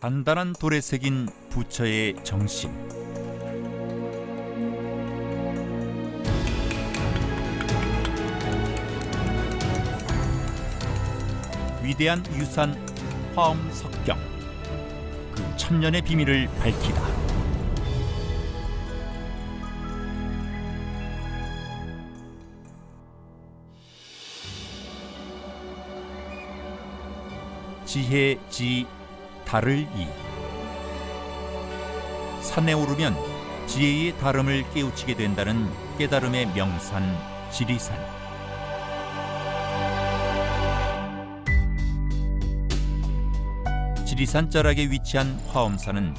단단한 돌에 새긴 부처의 정신. 위대한 유산 화엄석경, 그 천년의 비밀을 밝히다. 지혜 지 달을 이. 산에 오르면 지혜의 다름을 깨우치게 된다는 깨달음의 명산 지리산. 지리산 자락에 위치한 화엄산은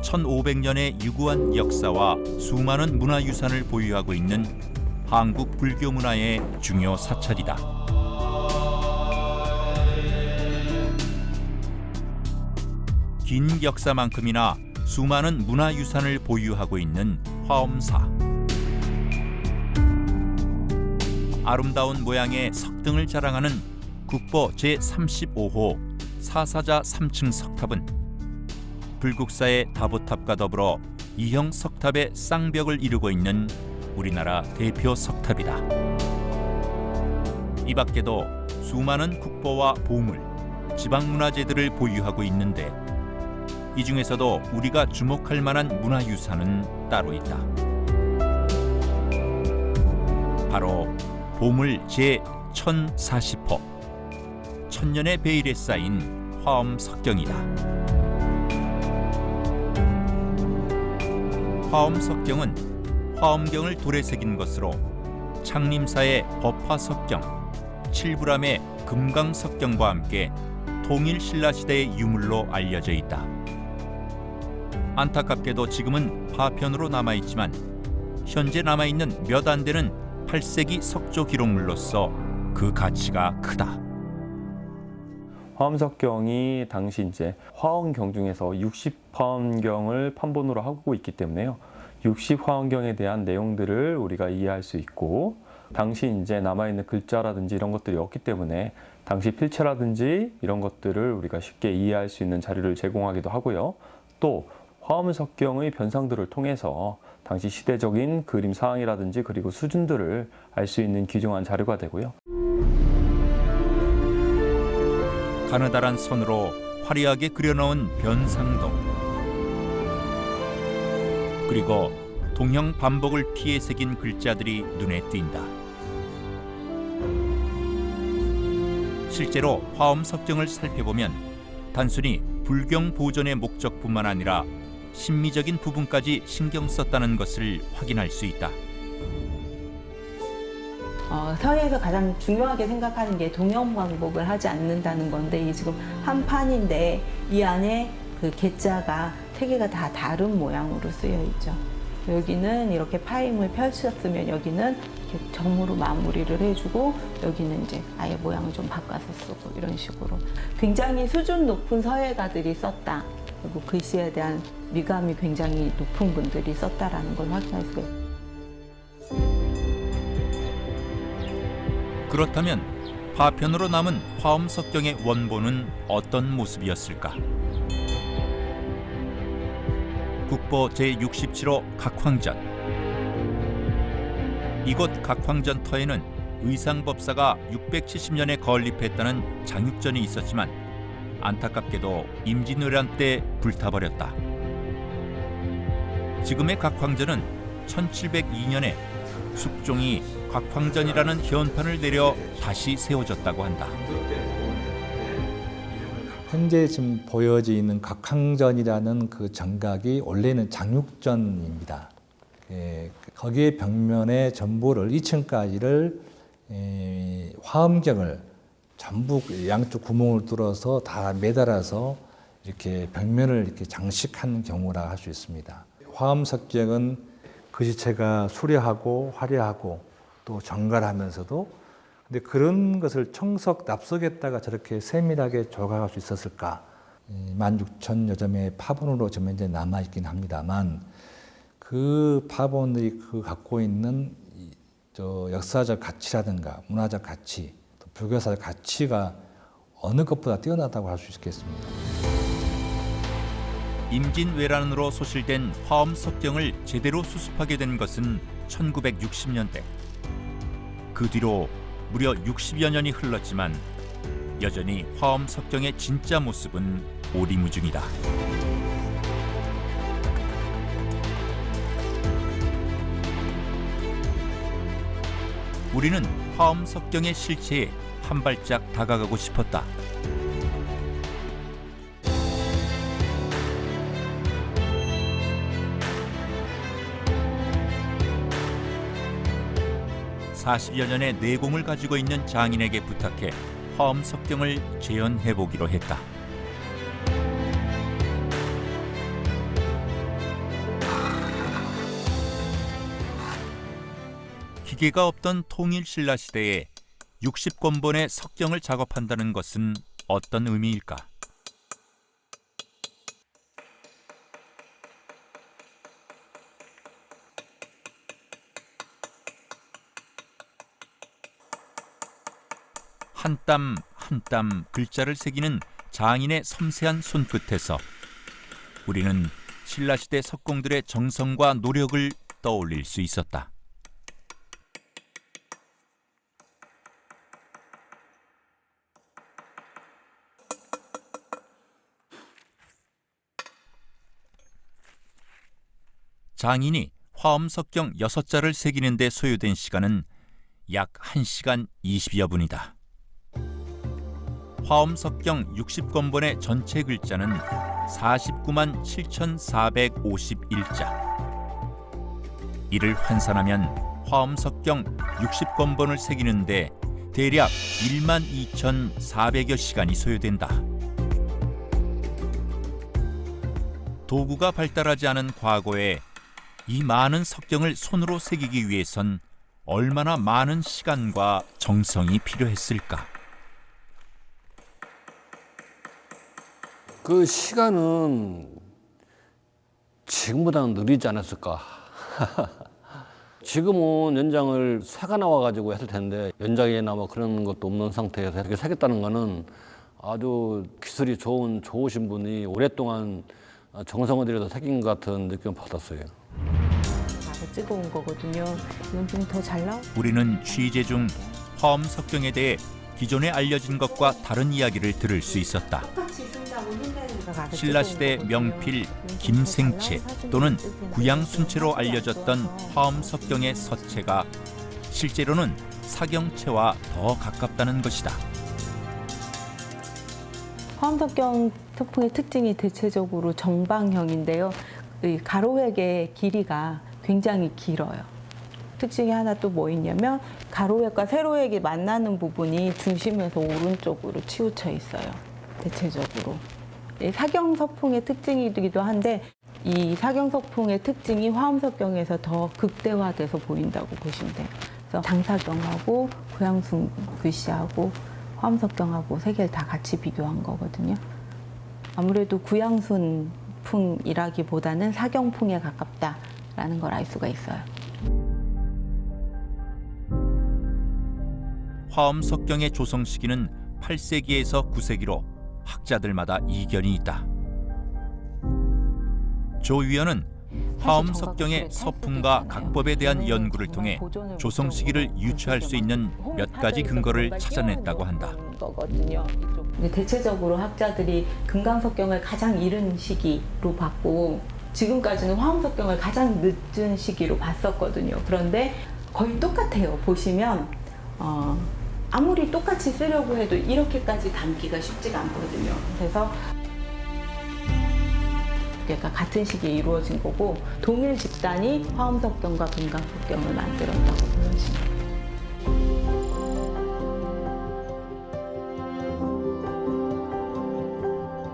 1500년의 유구한 역사와 수많은 문화유산을 보유하고 있는 한국 불교 문화의 중요 사찰이다. 긴 역사만큼이나 수많은 문화유산을 보유하고 있는 화엄사. 아름다운 모양의 석등을 자랑하는 국보 제35호 사사자 3층 석탑은 불국사의 다보탑과 더불어 이형 석탑의 쌍벽을 이루고 있는 우리나라 대표 석탑이다. 이 밖에도 수많은 국보와 보물, 지방문화재들을 보유하고 있는데 이 중에서도 우리가 주목할 만한 문화유산은 따로 있다. 바로 보물 제1040호, 천년의 베일에 쌓인 화엄석경이다. 화엄석경은 화엄경을 돌에 새긴 것으로 창림사의 법화석경, 칠부람의 금강석경과 함께 통일 신라시대의 유물로 알려져 있다. 안타깝게도 지금은 파편으로 남아있지만 현재 남아있는 몇 안 되는 8세기 석조 기록물로서 그 가치가 크다. 화엄석경이 당시 이제 화엄경 중에서 60화엄경을 판본으로 하고 있기 때문에요. 60화엄경에 대한 내용들을 우리가 이해할 수 있고, 당시 이제 남아있는 글자라든지 이런 것들이 없기 때문에 당시 필체라든지 이런 것들을 우리가 쉽게 이해할 수 있는 자료를 제공하기도 하고요. 또 화엄석경의 변상들을 통해서 당시 시대적인 그림 상황이라든지 그리고 수준들을 알 수 있는 귀중한 자료가 되고요. 가느다란 선으로 화려하게 그려놓은 변상도, 그리고 동형 반복을 피해 새긴 글자들이 눈에 띈다. 실제로 화엄석경을 살펴보면 단순히 불경 보존의 목적뿐만 아니라 심미적인 부분까지 신경 썼다는 것을 확인할 수 있다. 서예에서 가장 중요하게 생각하는 게 동형 반복을 하지 않는다는 건데, 이 지금 한 판인데 이 안에 그 개자가 세 개가 다 다른 모양으로 쓰여 있죠. 여기는 이렇게 파임을 펼쳤으면 여기는 이렇게 점으로 마무리를 해주고, 여기는 이제 아예 모양을 좀 바꿔서 쓰고, 이런 식으로 굉장히 수준 높은 서예가들이 썼다. 그리고 글씨에 대한 미감이 굉장히 높은 분들이 썼다라는 걸 확인할 수가 있어요. 그렇다면 파편으로 남은 화엄석경의 원본은 어떤 모습이었을까? 국보 제67호 각황전. 이곳 각황전터에는 의상법사가 670년에 건립했다는 장육전이 있었지만 안타깝게도 임진왜란 때 불타버렸다. 지금의 각황전은 1702년에 숙종이 각황전이라는 현판을 내려 다시 세워졌다고 한다. 현재 지금 보여져 있는 각황전이라는 그 정각이 원래는 장육전입니다. 거기에 벽면에 전부를 2층까지를 화엄경을 전부 양쪽 구멍을 뚫어서 다 매달아서 이렇게 벽면을 이렇게 장식한 경우라 할 수 있습니다. 화엄석경은 글씨체가 수려하고 화려하고 또 정갈하면서도, 근데 그런 것을 청석 납석에다가 저렇게 세밀하게 조각할 수 있었을까? 16,000여 점의 파본으로 지금 현재 남아있긴 합니다만, 그 파본들이 그 갖고 있는 역사적 가치라든가 문화적 가치, 또 불교사적 가치가 어느 것보다 뛰어나다고 할 수 있겠습니다. 임진왜란으로 소실된 화엄 석경을 제대로 수습하게 된 것은 1960년대. 그 뒤로 무려 60여 년이 흘렀지만 여전히 화엄 석경의 진짜 모습은 오리무중이다. 우리는 화엄 석경의 실체에 한 발짝 다가가고 싶었다. (40여 년의 내공을 가지고 있는 장인에게 부탁해 화엄 석경을 재현해보기로 했다. 기계가 없던 통일신라 시대에 60권본의 석경을 작업한다는 것은 어떤 의미일까? 한 땀 한 땀 글자를 새기는 장인의 섬세한 손끝에서 우리는 신라시대 석공들의 정성과 노력을 떠올릴 수 있었다. 장인이 화엄 석경 6자를 새기는 데 소요된 시간은 약 1시간 20여 분이다. 화엄 석경 60권본의 전체 글자는 49만 7,451자. 이를 환산하면 화엄 석경 60권본을 새기는데 대략 1만 2,400여 시간이 소요된다. 도구가 발달하지 않은 과거에 이 많은 석경을 손으로 새기기 위해선 얼마나 많은 시간과 정성이 필요했을까? 그 시간은 지금보다는 느리지 않았을까. 지금은 연장을 새가 나와가지고 했을 텐데 연장이나 뭐 그런 것도 없는 상태에서 이렇게 새겼다는 거는 아주 기술이 좋으신 분이 오랫동안 정성을 들여서 새긴 것 같은 느낌을 받았어요. 찍어온 거거든요. 이건 좀 더 잘 나와. 우리는 취재 중 화엄 석경에 대해 기존에 알려진 것과 다른 이야기를 들을 수 있었다. 신라시대 명필 김생채 또는 구양순채로 알려졌던 화엄 석경의 서체가 실제로는 사경체와 더 가깝다는 것이다. 화엄 석경 석풍의 특징이 대체적으로 정방형인데요. 이 가로획의 길이가 굉장히 길어요. 특징이 하나 또 뭐 있냐면 가로획과 세로획이 만나는 부분이 중심에서 오른쪽으로 치우쳐 있어요. 대체적으로. 사경석풍의 특징이기도 한데 이 사경석풍의 특징이 화엄석경에서 더 극대화돼서 보인다고 보시면 돼요. 그래서 장사경하고 고양순 글씨하고 화엄석경하고 세 개를 다 같이 비교한 거거든요. 아무래도 구양순 풍이라기보다는 사경풍에 가깝다라는 걸 알 수가 있어요. 화엄 석경의 조성 시기는 8세기에서 9세기로 학자들마다 이견이 있다. 조 위원은 화엄 석경의 서풍과 각법에 대한 연구를 통해 조성 시기를 유추할 수 있는 몇 가지 근거를 찾아냈다고 한다. 대체적으로 학자들이 금강석경을 가장 이른 시기로 봤고 지금까지는 화엄석경을 가장 늦은 시기로 봤었거든요. 그런데 거의 똑같아요. 보시면 아무리 똑같이 쓰려고 해도 이렇게까지 담기가 쉽지가 않거든요. 그래서 그러니까 같은 시기에 이루어진 거고 동일 집단이 화엄석경과 금강석경을 만들었다고 보여집니다.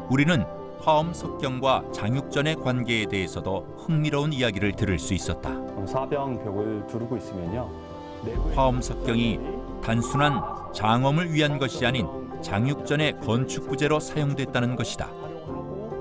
우리는 화엄 석경과 장육전의 관계에 대해서도 흥미로운 이야기를 들을 수 있었다. 사병벽을 두르고 있으면요. 화엄 석경이 단순한 장엄을 위한 것이 아닌 장육전의 건축 부재로 사용됐다는 것이다.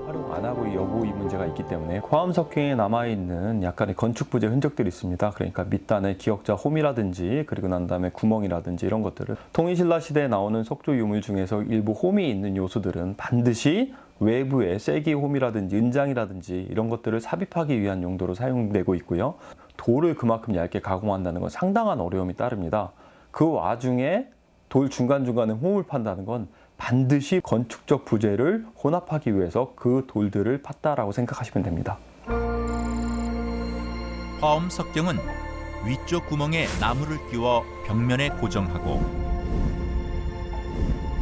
활용 안 하고 여부 이 문제가 있기 때문에 화엄 석경에 남아 있는 약간의 건축 부재 흔적들이 있습니다. 그러니까 밑단에 기역자 홈이라든지 그리고 난 다음에 구멍이라든지 이런 것들을 통일신라 시대에 나오는 석조 유물 중에서 일부 홈이 있는 요소들은 반드시 외부에 쐐기홈이라든지 은장이라든지 이런 것들을 삽입하기 위한 용도로 사용되고 있고요. 돌을 그만큼 얇게 가공한다는 건 상당한 어려움이 따릅니다. 그 와중에 돌 중간중간에 홈을 판다는 건 반드시 건축적 부재를 혼합하기 위해서 그 돌들을 팠다라고 생각하시면 됩니다. 화엄 석경은 위쪽 구멍에 나무를 끼워 벽면에 고정하고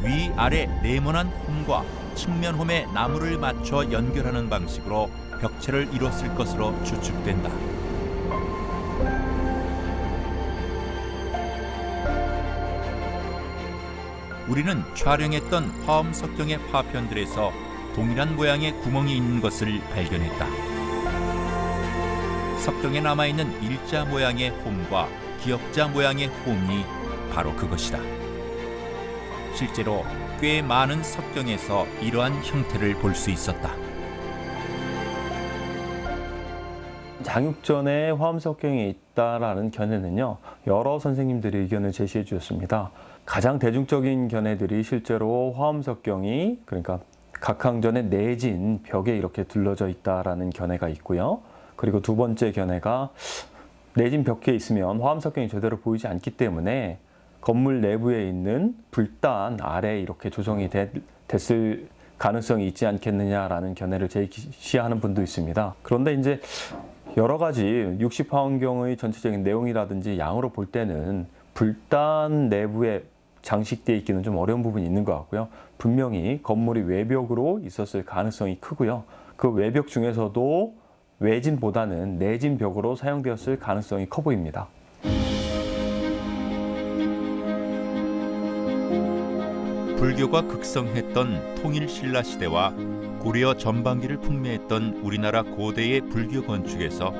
위아래 네모난 홈과 측면 홈에 나무를 맞춰 연결하는 방식으로 벽체를 이뤘을 것으로 추측된다. 우리는 촬영했던 화엄 석경의 파편들에서 동일한 모양의 구멍이 있는 것을 발견했다. 석경에 남아있는 일자 모양의 홈과 기역자 모양의 홈이 바로 그것이다. 실제로 꽤 많은 석경에서 이러한 형태를 볼 수 있었다. 장육전에 화엄 석경이 있다라는 견해는요, 여러 선생님들이 의견을 제시해 주셨습니다. 가장 대중적인 견해들이 실제로 화엄 석경이 그러니까 각항전에 내진 벽에 이렇게 둘러져 있다라는 견해가 있고요. 그리고 두 번째 견해가 내진 벽에 있으면 화엄 석경이 제대로 보이지 않기 때문에 건물 내부에 있는 불단 아래에 이렇게 조성이 됐을 가능성이 있지 않겠느냐라는 견해를 제시하는 분도 있습니다. 그런데 이제 여러 가지 60화엄경의 전체적인 내용이라든지 양으로 볼 때는 불단 내부에 장식되어 있기는 좀 어려운 부분이 있는 것 같고요. 분명히 건물이 외벽으로 있었을 가능성이 크고요. 그 외벽 중에서도 외진보다는 내진 벽으로 사용되었을 가능성이 커 보입니다. 불교가 극성했던 통일신라 시대와 고려 전반기를 풍미했던 우리나라 고대의 불교 건축에서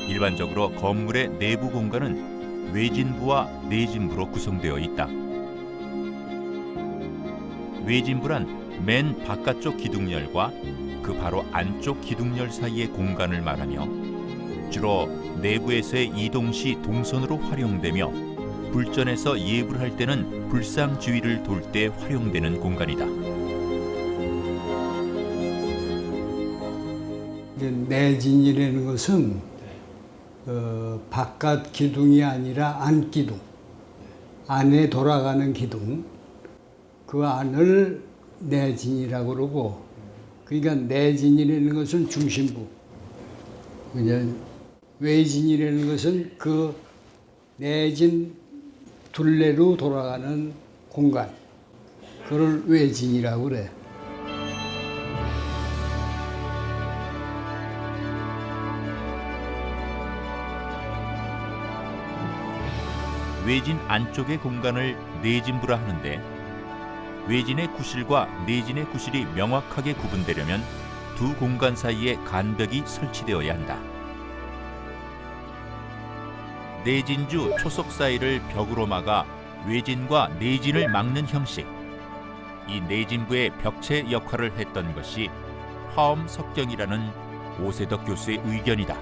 일반적으로 건물의 내부 공간은 외진부와 내진부로 구성되어 있다. 외진부란 맨 바깥쪽 기둥열과 그 바로 안쪽 기둥열 사이의 공간을 말하며 주로 내부에서의 이동 시 동선으로 활용되며 불전에서 예불 할 때는 불상주의를 돌 때 활용되는 공간이다. 내진이라는 것은 바깥 기둥이 아니라 안 기둥, 안에 돌아가는 기둥, 그 안을 내진이라고 그러고, 그러니까 내진이라는 것은 중심부, 외진이라는 것은 그 내진 둘레로 돌아가는 공간, 그걸 외진이라고 그래. 외진 안쪽의 공간을 내진부라 하는데 외진의 구실과 내진의 구실이 명확하게 구분되려면 두 공간 사이에 간벽이 설치되어야 한다. 내진주 초석 사이를 벽으로 막아 외진과 내진을 막는 형식. 이 내진부의 벽체 역할을 했던 것이 화엄 석경이라는 오세덕 교수의 의견이다.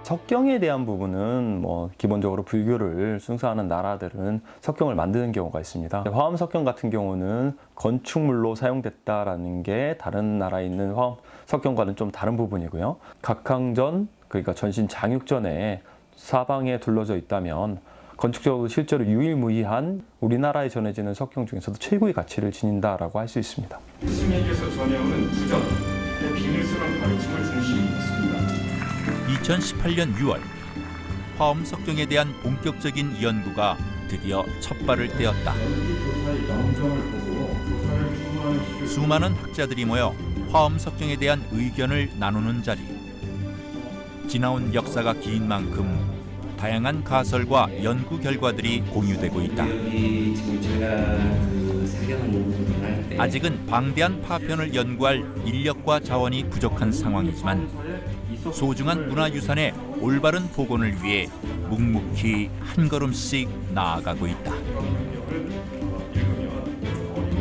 석경에 대한 부분은 기본적으로 불교를 순수하는 나라들은 석경을 만드는 경우가 있습니다. 화엄 석경 같은 경우는 건축물로 사용됐다라는 게 다른 나라에 있는 화엄 석경과는 좀 다른 부분이고요. 각항전, 그러니까 전신 장육전에 사방에 둘러져 있다면 건축적으로 실제로 유일무이한 우리나라에 전해지는 석경 중에서도 최고의 가치를 지닌다라고 할 수 있습니다. 스님께서 전해오는 부정의 비밀스러운 가르침을 중심이 있습니다. 2018년 6월 화엄 석경에 대한 본격적인 연구가 드디어 첫 발을 떼었다. 수많은 학자들이 모여 화엄 석경에 대한 의견을 나누는 자리. 지나온 역사가 긴 만큼 다양한 가설과 연구 결과들이 공유되고 있다. 아직은 방대한 파편을 연구할 인력과 자원이 부족한 상황이지만 소중한 문화유산의 올바른 복원을 위해 묵묵히 한 걸음씩 나아가고 있다.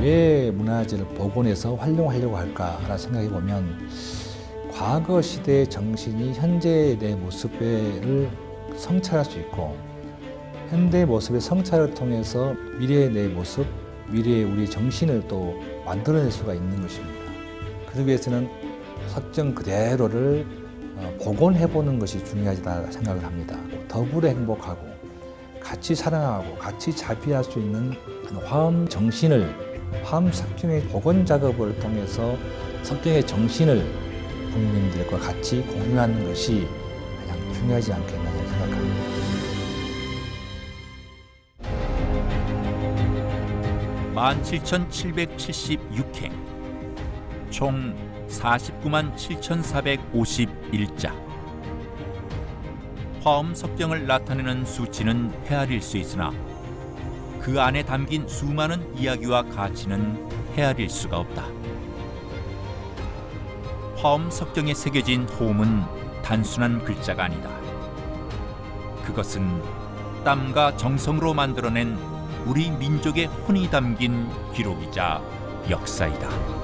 왜 문화재를 복원해서 활용하려고 할까라 생각해 보면 과거 시대의 정신이 현재의 내 모습을 성찰할 수 있고 현대 모습의 성찰을 통해서 미래의 내 모습, 미래의 우리 정신을 또 만들어낼 수가 있는 것입니다. 그러기 위해서는 석정 그대로를 복원해보는 것이 중요하다 생각을 합니다. 더불어 행복하고 같이 사랑하고 같이 자비할 수 있는 화엄 정신을 화엄 석정의 복원 작업을 통해서 석정의 정신을 국민들과 같이 공유하는 것이 가장 중요하지 않겠나 생각합니다. (17,776행) 총 49만 7,451자. 화엄 석경을 나타내는 수치는 헤아릴 수 있으나 그 안에 담긴 수많은 이야기와 가치는 헤아릴 수가 없다. 화엄 석경에 새겨진 호음은 단순한 글자가 아니다. 그것은 땀과 정성으로 만들어낸 우리 민족의 혼이 담긴 기록이자 역사이다.